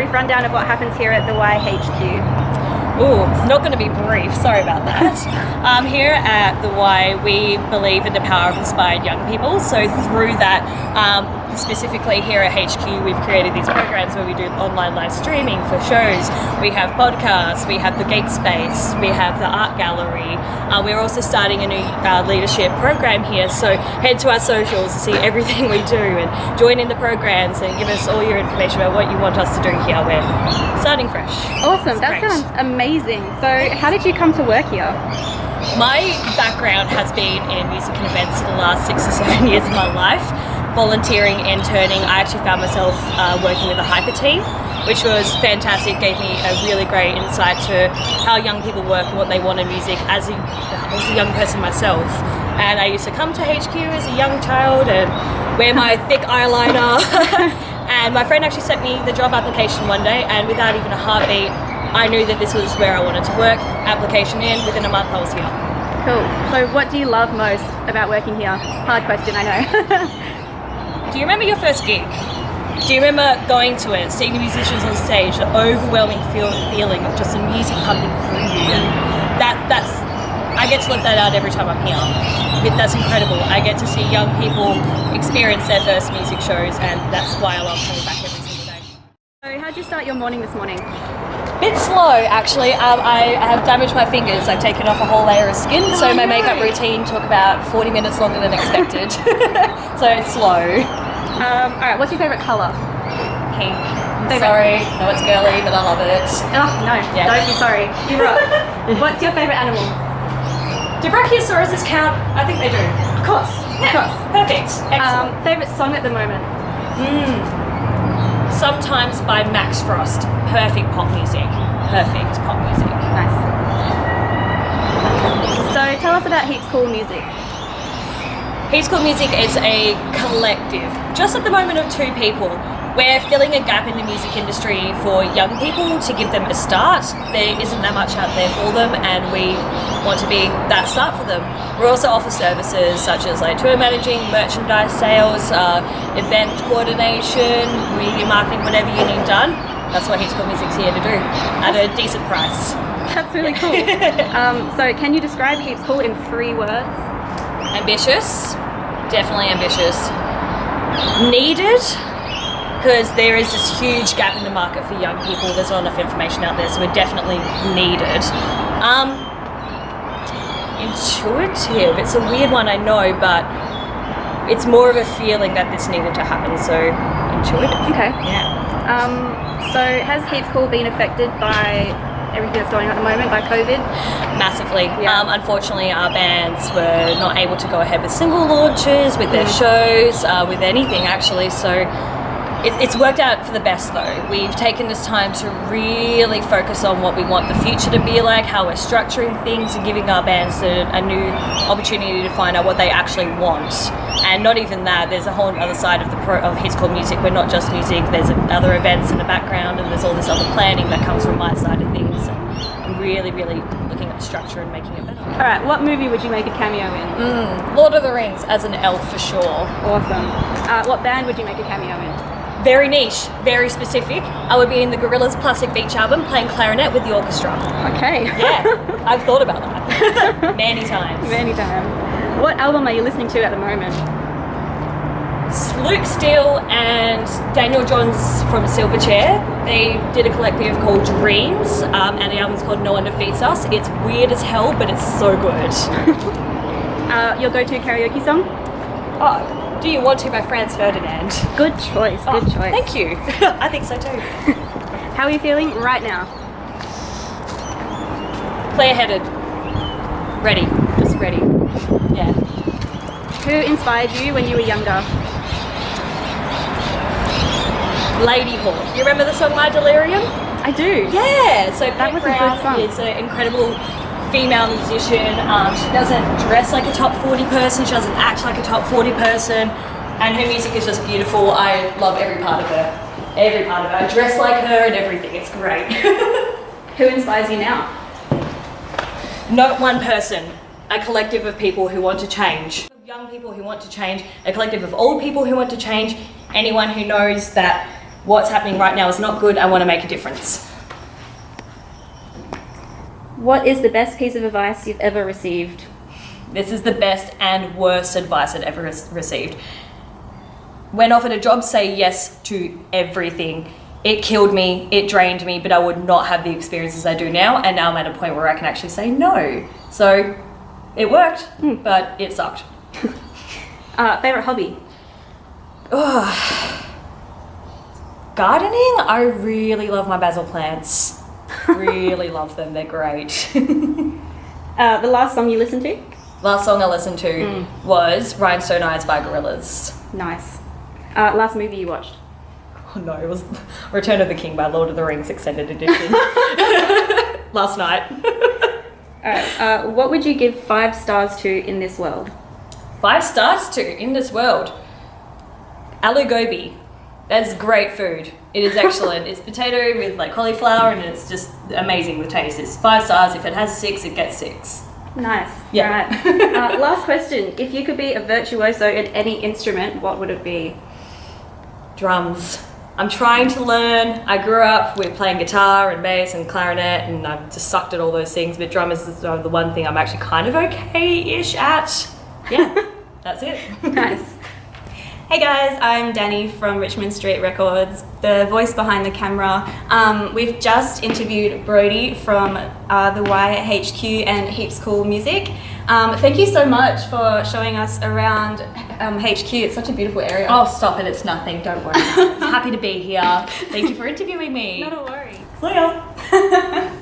brief rundown of what happens here at the YHQ? Ooh, not going to be brief, sorry about that. Here at the Y, we believe in the power of inspired young people. So through that, specifically here at HQ, we've created these programs where we do online live streaming for shows. We have podcasts, we have the Geek Space, we have the art gallery. We're also starting a new leadership program here. So head to our socials to see everything we do and join in the programs and give us all your information about what you want us to do here. We're starting fresh. Awesome, that sounds amazing. So how did you come to work here? My background has been in music and events for the last 6 or 7 years of my life. Volunteering, interning, I actually found myself working with a hyper team, which was fantastic, gave me a really great insight to how young people work and what they want in music as a young person myself. And I used to come to HQ as a young child and wear my thick eyeliner. And my friend actually sent me the job application one day, and without even a heartbeat, I knew that this was where I wanted to work. Application in, within a month I was here. Cool. So what do you love most about working here? Hard question, I know. Do you remember your first gig? Do you remember going to it, seeing the musicians on stage, the overwhelming feeling of just the music pumping through you? And that's I get to live that out every time I'm here. That's incredible. I get to see young people experience their first music shows, and that's why I love coming back every single day. So how'd you start your morning this morning? Bit slow, actually. I have damaged my fingers. I've taken off a whole layer of skin, so my makeup routine took about 40 minutes longer than expected. So it's slow. Alright, what's your favourite colour? Pink. Sorry, no, it's girly, but I love it. Oh, no, Yeah. Don't be sorry. You're right. What's your favourite animal? Do brachiosauruses count? I think they do. Of course, Yeah. of course. Perfect. Excellent. Favourite song at the moment? Sometimes by Max Frost. Perfect pop music. Perfect pop music. Nice. So tell us about Heaps Cool Music. Heaps Cool Music is a collective, just at the moment, of 2 people. We're filling a gap in the music industry for young people to give them a start. There isn't that much out there for them, and we want to be that start for them. We also offer services such as like tour managing, merchandise sales, event coordination, media marketing, whatever you need done. That's what Heaps Cool Music's here to do at a decent price. That's really cool. So can you describe Heaps Cool in 3 words? Ambitious, definitely ambitious. Needed, because there is this huge gap in the market for young people. There's not enough information out there, so we're definitely needed. Intuitive, it's a weird one, I know, but it's more of a feeling that this needed to happen, so intuitive. Okay. Yeah. So has Heaps Cool been affected by everything that's going on at the moment, by COVID? Massively. Yeah. Unfortunately, our bands were not able to go ahead with single launches, with their shows, with anything actually, so it's worked out for the best though. We've taken this time to really focus on what we want the future to be like, how we're structuring things, and giving our bands a new opportunity to find out what they actually want. And not even that, there's a whole other side of Heaps Cool Music. We're not just music, there's other events in the background, and there's all this other planning that comes from my side of things. And I'm really, really looking at the structure and making it better. Alright, what movie would you make a cameo in? Lord of the Rings as an elf for sure. Awesome. What band would you make a cameo in? Very niche, very specific. I would be in the Gorillaz Plastic Beach album playing clarinet with the orchestra. Okay. Yeah, I've thought about that many times. Many times. What album are you listening to at the moment? Luke Steele and Daniel Johns from Silverchair, they did a collective called Dreams, and the album's called No One Defeats Us. It's weird as hell, but it's so good. Your go-to karaoke song? Oh, Do You Want To by Franz Ferdinand. Good choice, good choice. Thank you. I think so too. How are you feeling right now? Clear-headed. Ready. Just ready. Yeah. Who inspired you when you were younger? Lady Hawk. You remember the song My Delirium? I do. Yeah. So That was a good song. is an incredible female musician. She doesn't dress like a top 40 person. She doesn't act like a top 40 person. And her music is just beautiful. I love every part of her. Every part of her. I dress like her and everything. It's great. Who inspires you now? Not one person. A collective of people who want to change. Young people who want to change. A collective of old people who want to change. Anyone who knows that what's happening right now is not good. I want to make a difference. What is the best piece of advice you've ever received? This is the best and worst advice I've ever received. When offered a job, say yes to everything. It killed me, it drained me, but I would not have the experiences I do now, and now I'm at a point where I can actually say no. So it worked, but it sucked. Favorite hobby? Gardening, I really love my basil plants. Really love them, they're great. The last song you listened to? Last song I listened to was Rhinestone Eyes by Gorillaz. Nice. Last movie you watched? Oh no, it was Return of the King by Lord of the Rings Extended Edition. Last night. Alright, what would you give 5 stars to in this world? 5 stars to in this world. Aloo gobi. That's great food. It is excellent. It's potato with like cauliflower, and it's just amazing with taste. It's 5 stars. If it has 6, it gets 6. Nice. Yeah. Alright. Last question. If you could be a virtuoso at any instrument, what would it be? Drums. I'm trying to learn. I grew up with playing guitar and bass and clarinet, and I've just sucked at all those things, but drum is the one thing I'm actually kind of okay-ish at. Yeah, that's it. Nice. Hey guys, I'm Dani from Richmond Street Records, the voice behind the camera. We've just interviewed Brodie from the YHQ and Heaps Cool Music. Thank you so much for showing us around HQ. It's such a beautiful area. Oh, stop it. It's nothing. Don't worry. I'm happy to be here. Thank you for interviewing me. Not a worry. See ya.